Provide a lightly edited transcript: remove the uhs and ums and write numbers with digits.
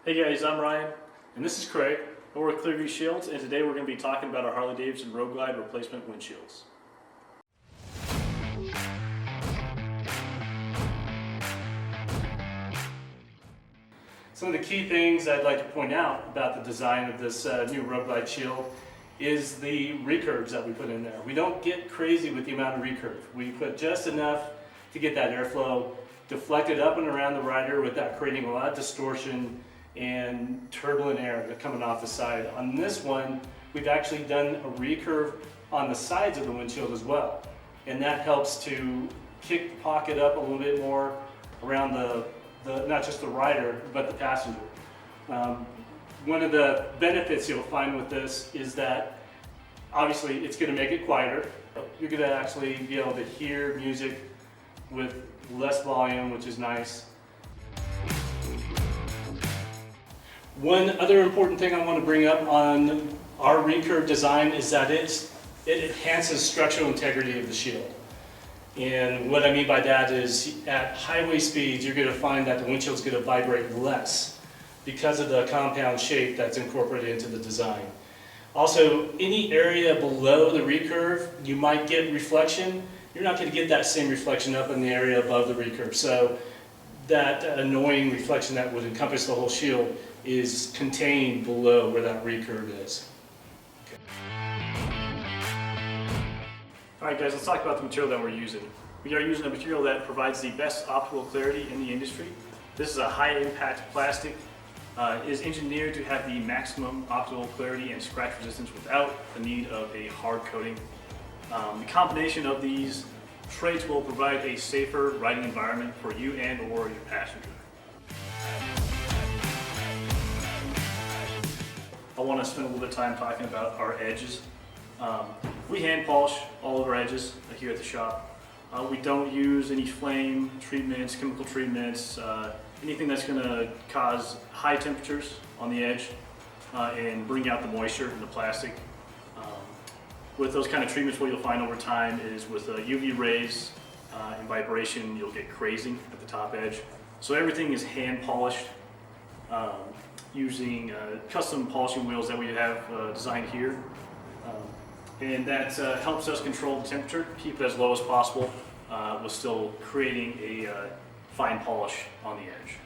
Hey guys, I'm Ryan, and this is Craig. We're at Clearview Shields, and today we're going to be talking about our Harley-Davidson Road Glide replacement windshields. Some of the key things I'd like to point out about the design of this new Road Glide shield is the recurves that we put in there. We don't get crazy with the amount of recurve. We put just enough to get that airflow deflected up and around the rider without creating a lot of distortion and turbulent air coming off the side. On this one, we've actually done a recurve on the sides of the windshield as well. And that helps to kick the pocket up a little bit more around not just the rider, but the passenger. One of the benefits you'll find with this is that obviously it's going to make it quieter. You're going to actually be able to hear music with less volume, which is nice. One other important thing I want to bring up on our recurve design is that it enhances structural integrity of the shield. And what I mean by that is at highway speeds, you're going to find that the windshield's going to vibrate less because of the compound shape that's incorporated into the design. Also, any area below the recurve, you might get reflection. You're not going to get that same reflection up in the area above the recurve. So that annoying reflection that would encompass the whole shield is contained below where that recurve is. Okay. Alright guys, let's talk about the material that we're using. We are using a material that provides the best optical clarity in the industry. This is a high impact plastic. It is engineered to have the maximum optical clarity and scratch resistance without the need of a hard coating. The combination of these traits will provide a safer riding environment for you and or your passenger. I want to spend a little bit of time talking about our edges. We hand polish all of our edges here at the shop. We don't use any flame treatments, chemical treatments, anything that's going to cause high temperatures on the edge and bring out the moisture in the plastic. With those kind of treatments, what you'll find over time is with UV rays and vibration, you'll get crazing at the top edge. So everything is hand polished using custom polishing wheels that we have designed here. And that helps us control the temperature, keep it as low as possible, while still creating a fine polish on the edge.